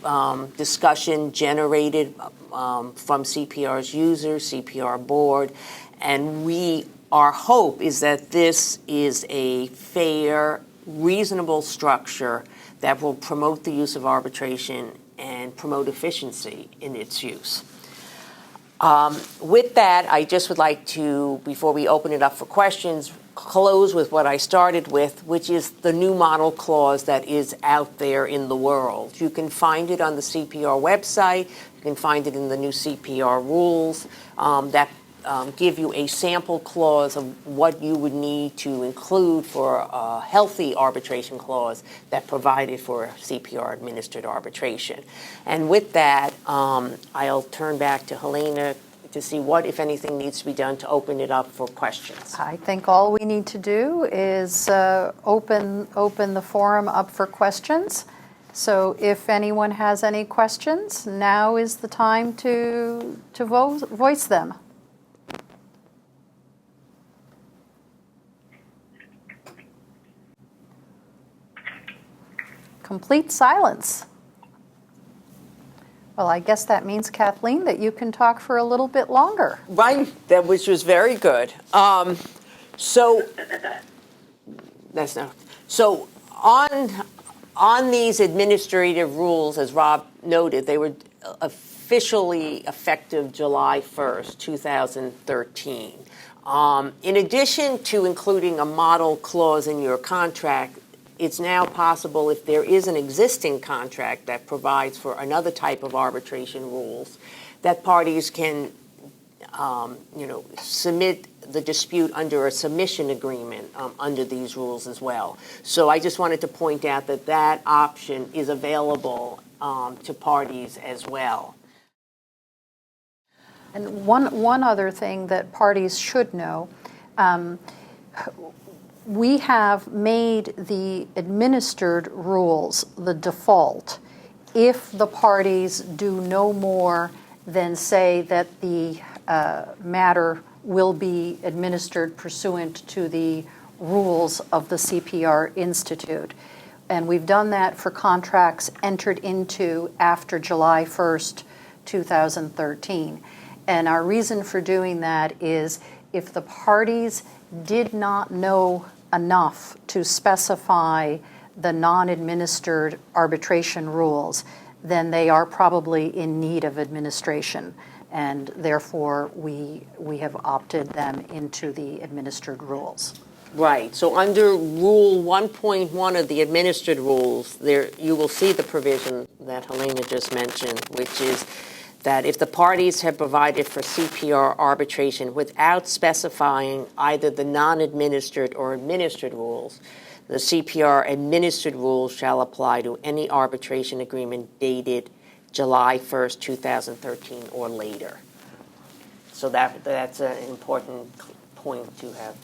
discussion generated from CPR's users, CPR board, and our hope is that this is a fair, reasonable structure that will promote the use of arbitration and promote efficiency in its use. With that, I just would like to, before we open it up for questions, close with what I started with, which is the new model clause that is out there in the world. You can find it on the CPR website. You can find it in the new CPR rules that give you a sample clause of what you would need to include for a healthy arbitration clause that provided for CPR administered arbitration. And with that, I'll turn back to Helena to see what, if anything, needs to be done to open it up for questions. I think all we need to do is open the forum up for questions. So if anyone has any questions, now is the time to voice them. Complete silence. Well, I guess that means, Kathleen, that you can talk for a little bit longer. Right, which was very good. So on these administrative rules, as Rob noted, they were officially effective July 1st, 2013. In addition to including a model clause in your contract, it's now possible, if there is an existing contract that provides for another type of arbitration rules, that parties can, submit the dispute under a submission agreement under these rules as well. So I just wanted to point out that that option is available to parties as well. And one other thing that parties should know, we have made the administered rules the default if the parties do no more than say that the matter will be administered pursuant to the rules of the CPR Institute. And we've done that for contracts entered into after July 1st, 2013. And our reason for doing that is if the parties did not know enough to specify the non-administered arbitration rules, then they are probably in need of administration. And therefore, we have opted them into the administered rules. Right. So under Rule 1.1 of the Administered Rules, there you will see the provision that Helena just mentioned, which is that if the parties have provided for CPR arbitration without specifying either the non-administered or administered rules, the CPR administered rules shall apply to any arbitration agreement dated July 1st, 2013 or later. So that's an important point to have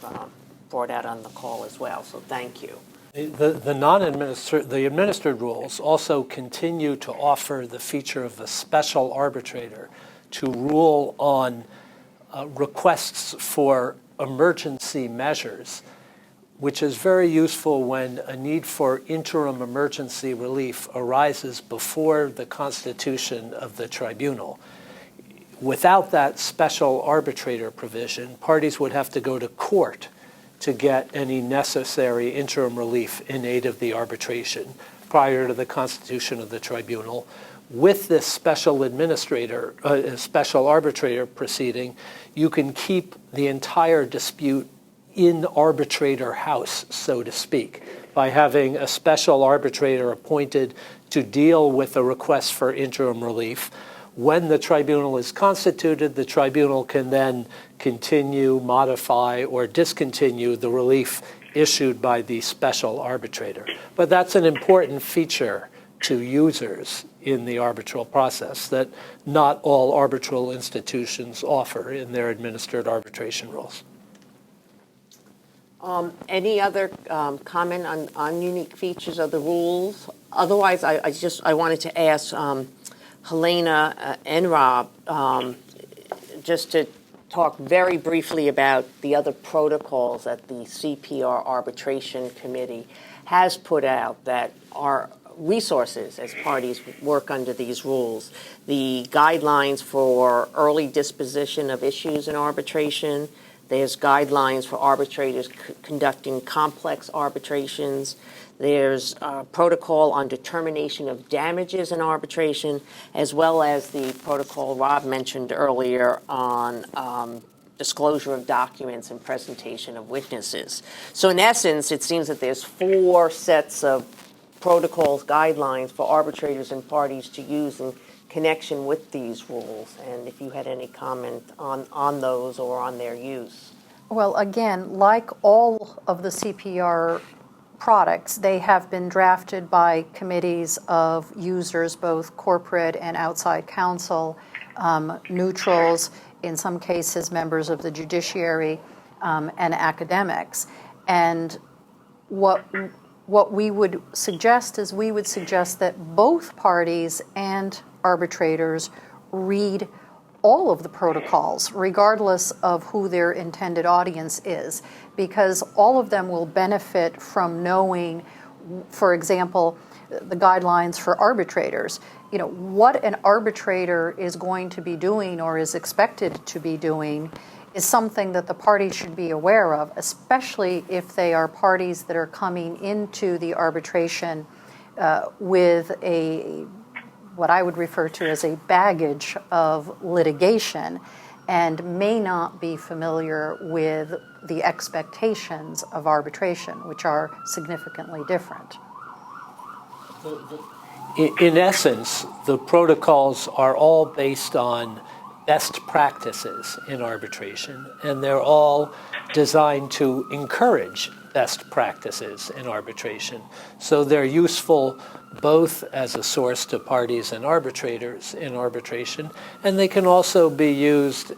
brought out on the call as well, so thank you. The administered rules also continue to offer the feature of a special arbitrator to rule on requests for emergency measures, which is very useful when a need for interim emergency relief arises before the constitution of the tribunal. Without that special arbitrator provision, parties would have to go to court to get any necessary interim relief in aid of the arbitration prior to the constitution of the tribunal. With this special arbitrator proceeding, you can keep the entire dispute in arbitrator house, so to speak, by having a special arbitrator appointed to deal with a request for interim relief. When the tribunal is constituted, the tribunal can then continue, modify, or discontinue the relief issued by the special arbitrator. But that's an important feature to users in the arbitral process that not all arbitral institutions offer in their administered arbitration rules. Any other comment on unique features of the rules? Otherwise, I wanted to ask Helena and Rob just to talk very briefly about the other protocols that the CPR Arbitration Committee has put out that are resources as parties work under these rules. The guidelines for early disposition of issues in arbitration. There's guidelines for arbitrators conducting complex arbitrations. There's a protocol on determination of damages in arbitration, as well as the protocol Rob mentioned earlier on disclosure of documents and presentation of witnesses. So in essence, it seems that there's 4 sets of protocols, guidelines for arbitrators and parties to use in connection with these rules. And if you had any comment on those or on their use. Well, again, like all of the CPR products, they have been drafted by committees of users, both corporate and outside counsel, neutrals, in some cases members of the judiciary, and academics. And what we would suggest is we would suggest that both parties and arbitrators read all of the protocols, regardless of who their intended audience is, because all of them will benefit from knowing, for example, the guidelines for arbitrators. You know, what an arbitrator is going to be doing or is expected to be doing is something that the parties should be aware of, especially if they are parties that are coming into the arbitration with what I would refer to as a baggage of litigation and may not be familiar with the expectations of arbitration, which are significantly different. In essence, the protocols are all based on best practices in arbitration, and they're all designed to encourage best practices in arbitration. So they're useful both as a source to parties and arbitrators in arbitration, and they can also be used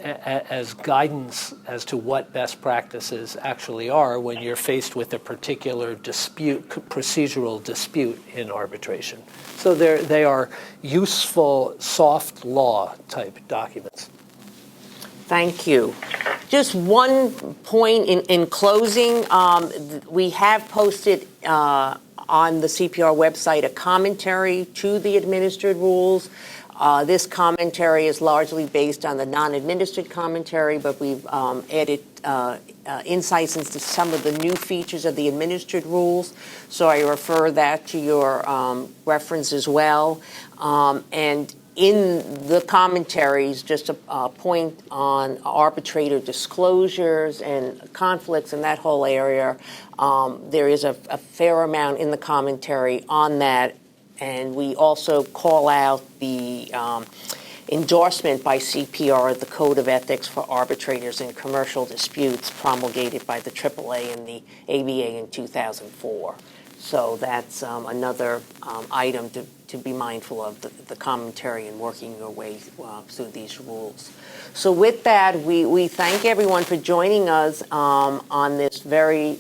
as guidance as to what best practices actually are when you're faced with a particular dispute, procedural dispute in arbitration. So they are useful soft law type documents. Thank you. Just one point in closing. We have posted on the CPR website a commentary to the administered rules. This commentary is largely based on the non-administered commentary, but we've added insights into some of the new features of the administered rules. So I refer that to your reference as well. And in the commentaries, just a point on arbitrator disclosures and conflicts in that whole area. There is a fair amount in the commentary on that. And we also call out the endorsement by CPR of the Code of Ethics for Arbitrators in Commercial Disputes promulgated by the AAA and the ABA in 2004. So that's another item to be mindful of, the commentary and working your way through these rules. So with that, we thank everyone for joining us on this very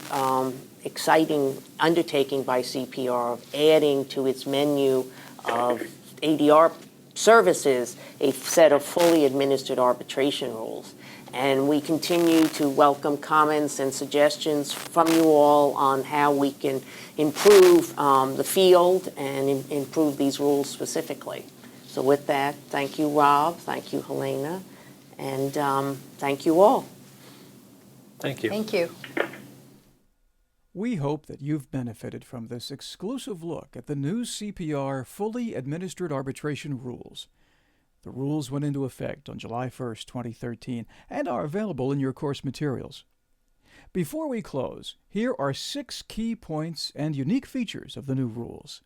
exciting undertaking by CPR of adding to its menu of ADR services a set of fully administered arbitration rules. And we continue to welcome comments and suggestions from you all on how we can improve the field and improve these rules specifically. So with that, thank you, Rob. Thank you, Helena. And thank you all. Thank you. Thank you. We hope that you've benefited from this exclusive look at the new CPR Fully Administered Arbitration Rules. The rules went into effect on July 1st, 2013, and are available in your course materials. Before we close, here are 6 key points and unique features of the new rules.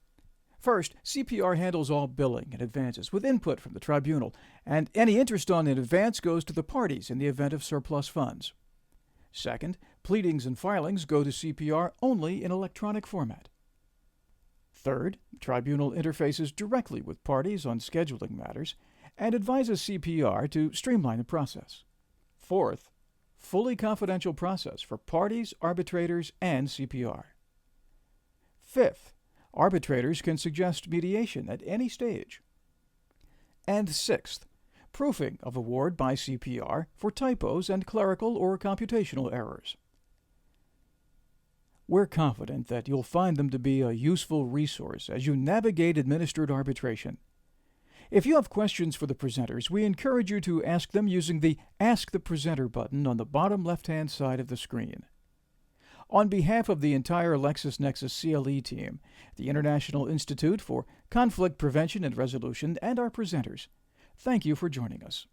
First, CPR handles all billing and advances with input from the tribunal, and any interest on in advance goes to the parties in the event of surplus funds. Second, pleadings and filings go to CPR only in electronic format. Third, the tribunal interfaces directly with parties on scheduling matters and advises CPR to streamline the process. Fourth, fully confidential process for parties, arbitrators, and CPR. Fifth, arbitrators can suggest mediation at any stage. And sixth, proofing of award by CPR for typos and clerical or computational errors. We're confident that you'll find them to be a useful resource as you navigate administered arbitration. If you have questions for the presenters, we encourage you to ask them using the Ask the Presenter button on the bottom left-hand side of the screen. On behalf of the entire LexisNexis CLE team, the International Institute for Conflict Prevention and Resolution, and our presenters, thank you for joining us.